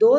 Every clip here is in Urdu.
2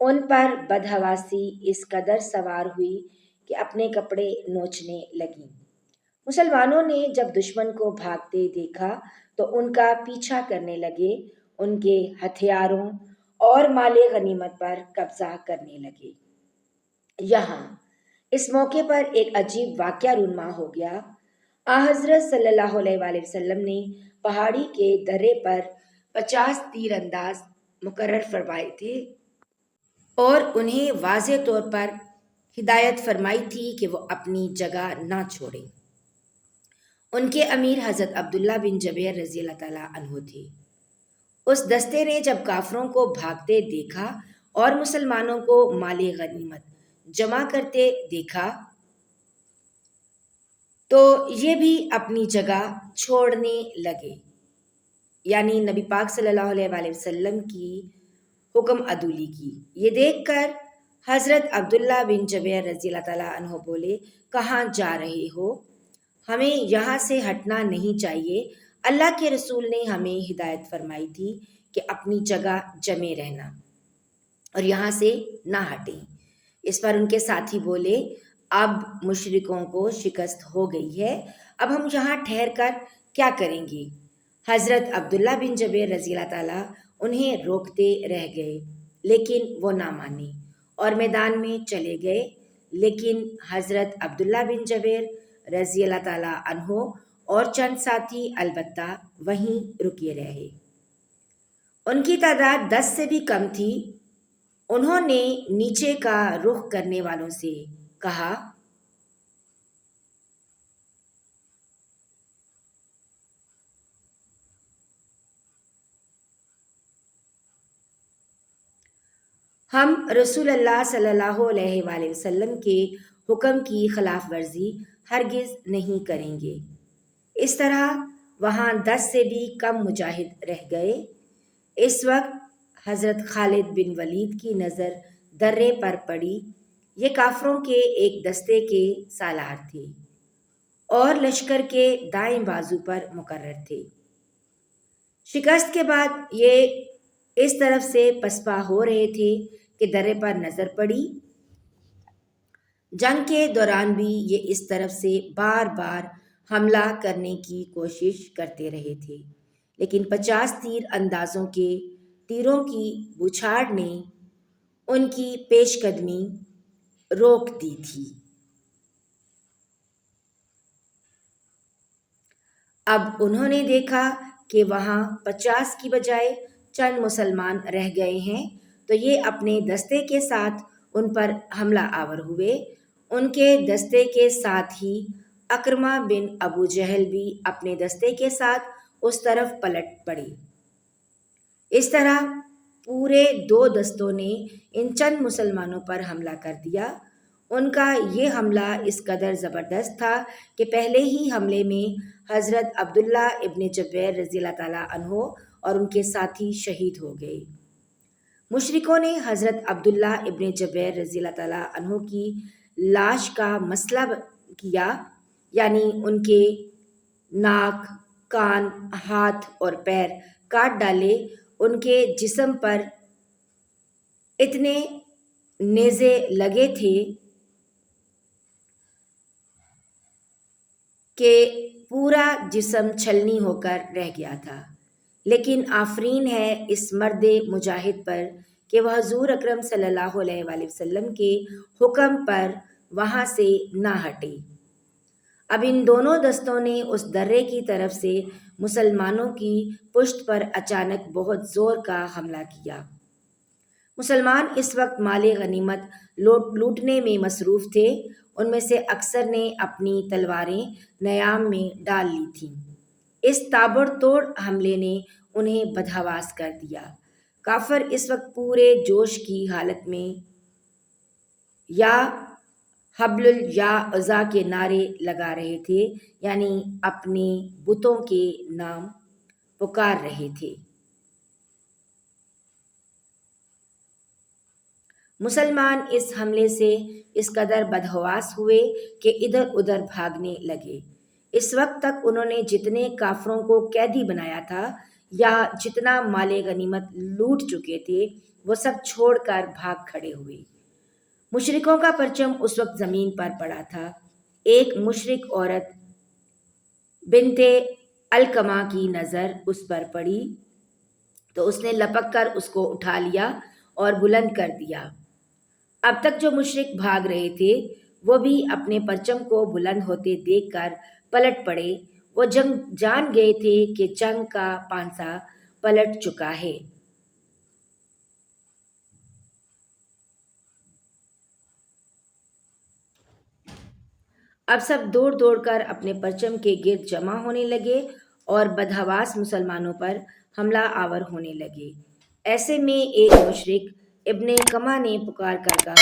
ان پر بدحواسی اس قدر سوار ہوئی کہ اپنے کپڑے نوچنے لگیں۔ مسلمانوں نے جب دشمن کو بھاگتے دیکھا تو ان کا پیچھا کرنے لگے، ان کے ہتھیاروں اور مال غنیمت پر قبضہ کرنے لگے۔ یہاں اس موقع پر ایک عجیب واقعہ رونما ہو گیا۔ حضرت صلی اللہ علیہ وآلہ وسلم نے پہاڑی کے درے پر 50 تیر انداز مقرر فرمائے تھے اور انہیں واضح طور پر ہدایت فرمائی تھی کہ وہ اپنی جگہ نہ چھوڑیں۔ ان کے امیر حضرت عبداللہ بن جبیر رضی اللہ تعالیٰ عنہ تھے۔ اس دستے نے جب کافروں کو بھاگتے دیکھا اور مسلمانوں کو مال غنیمت جمع کرتے دیکھا تو یہ بھی اپنی جگہ چھوڑنے لگے، یعنی نبی پاک صلی اللہ علیہ وآلہ وسلم کی حکم عدولی کی۔ یہ دیکھ کر حضرت عبداللہ بن جبیر رضی اللہ تعالیٰ عنہ بولے، کہاں جا رہے ہو؟ ہمیں یہاں سے ہٹنا نہیں چاہیے۔ اللہ کے رسول نے ہمیں ہدایت فرمائی تھی کہ اپنی جگہ جمے رہنا اور یہاں سے نہ ہٹیں۔ اس پر ان کے ساتھی بولے، اب مشرکوں کو شکست ہو گئی ہے، اب ہم یہاں ٹھہر کر کیا کریں گے؟ حضرت عبداللہ بن جبیر رضی اللہ تعالیٰ انہیں روکتے رہ گئے، لیکن وہ نہ مانے اور میدان میں چلے گئے۔ لیکن حضرت عبداللہ بن جبیر رضی اللہ تعالیٰ عنہ اور چند ساتھی البتہ وہیں رکے رہے۔ ان کی تعداد 10 سے بھی کم تھی۔ انہوں نے نیچے کا رخ کرنے والوں سے کہا، ہم رسول اللہ صلی اللہ علیہ وآلہ وسلم کے حکم کی خلاف ورزی ہرگز نہیں کریں گے۔ اس طرح وہاں 10 سے بھی کم مجاہد رہ گئے۔ اس وقت حضرت خالد بن ولید کی نظر درے پر پڑی۔ یہ کافروں کے ایک دستے کے سالار تھے اور لشکر کے دائیں بازو پر مقرر تھے۔ شکست کے بعد یہ اس طرف سے پسپا ہو رہے تھے کہ درے پر نظر پڑی۔ جنگ کے دوران بھی یہ اس طرف سے بار بار حملہ کرنے کی کوشش کرتے رہے تھے، لیکن 50 تیر اندازوں کے تیروں کی بوچھاڑ نے ان کی پیش قدمی روک دی تھی۔ اب انہوں نے دیکھا کہ وہاں 50 کی بجائے چند مسلمان رہ گئے ہیں، تو یہ اپنے دستے کے ساتھ ان پر حملہ آور ہوئے۔ ان کے دستے کے ساتھ ہی اکرمہ بن ابو جہل بھی اپنے دستے کے ساتھ اس طرف پلٹ پڑے۔ اس طرح پورے 2 دستوں نے ان چند مسلمانوں پر حملہ کر دیا۔ ان کا یہ حملہ اس قدر زبردست تھا کہ پہلے ہی حملے میں حضرت عبداللہ ابن جبیر رضی اللہ تعالیٰ عنہ اور ان کے ساتھی شہید ہو گئے۔ مشرکوں نے حضرت عبداللہ ابن جبیر رضی اللہ تعالیٰ عنہ کی لاش کا مسئلہ کیا، یعنی ان کے ناک، کان، ہاتھ اور پیر کاٹ ڈالے۔ ان کے جسم پر اتنے نیزے لگے تھے کہ پورا جسم چھلنی ہو کر رہ گیا تھا، لیکن آفرین ہے اس مرد مجاہد پر کہ وہ حضور اکرم صلی اللہ علیہ وآلہ وسلم کے حکم پر وہاں سے نہ ہٹے۔ اب ان دونوں دستوں نے اس درے کی طرف سے مسلمانوں کی پشت پر اچانک بہت زور کا حملہ کیا۔ مسلمان اس وقت مال غنیمت لوٹنے میں مصروف تھے۔ ان میں سے اکثر نے اپنی تلواریں نیام میں ڈال لی تھیں۔ اس تابڑ توڑ حملے نے انہیں بدحواس کر دیا۔ کافر اس وقت پورے جوش کی حالت میں یا حبل یا عزا کے نعرے لگا رہے تھے، یعنی اپنے بتوں کے نام پکار رہے تھے۔ مسلمان اس حملے سے اس قدر بدحواس ہوئے کہ ادھر ادھر بھاگنے لگے۔ اس وقت تک انہوں نے جتنے کافروں کو قیدی بنایا تھا، یا جتنا مال غنیمت لوٹ چکے تھے وہ سب چھوڑ کر بھاگ کھڑے ہوئے۔ مشرکوں کا پرچم اس وقت زمین پر پڑا تھا۔ ایک مشرک عورت بنت القمہ کی نظر اس پر پڑی تو اس نے لپک کر اس کو اٹھا لیا اور بلند کر دیا۔ اب تک جو مشرک بھاگ رہے تھے وہ بھی اپنے پرچم کو بلند ہوتے دیکھ کر پلٹ پڑے۔ وہ جان گئے تھے کہ جنگ کا پانسا پلٹ چکا ہے۔ اب سب دوڑ دوڑ کر اپنے پرچم کے گرد جمع ہونے لگے اور بدحواس مسلمانوں پر حملہ آور ہونے لگے۔ ایسے میں ایک مشرک ابن کما نے پکار کر کہا،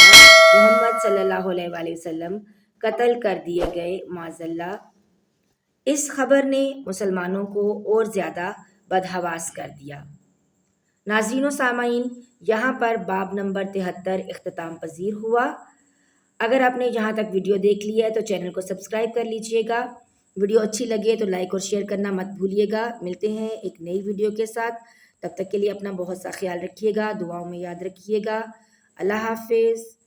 محمد صلی اللہ علیہ وآلہ وسلم قتل کر دیے گئے معاذ اللہ۔ اس خبر نے مسلمانوں کو اور زیادہ بدحواس کر دیا۔ ناظرین و سامعین، یہاں پر باب نمبر 73 اختتام پذیر ہوا۔ اگر آپ نے یہاں تک ویڈیو دیکھ لی ہے تو چینل کو سبسکرائب کر لیجئے گا۔ ویڈیو اچھی لگے تو لائک اور شیئر کرنا مت بھولیے گا۔ ملتے ہیں ایک نئی ویڈیو کے ساتھ، تب تک کے لیے اپنا بہت سا خیال رکھیے گا، دعاؤں میں یاد رکھیے گا۔ اللہ حافظ۔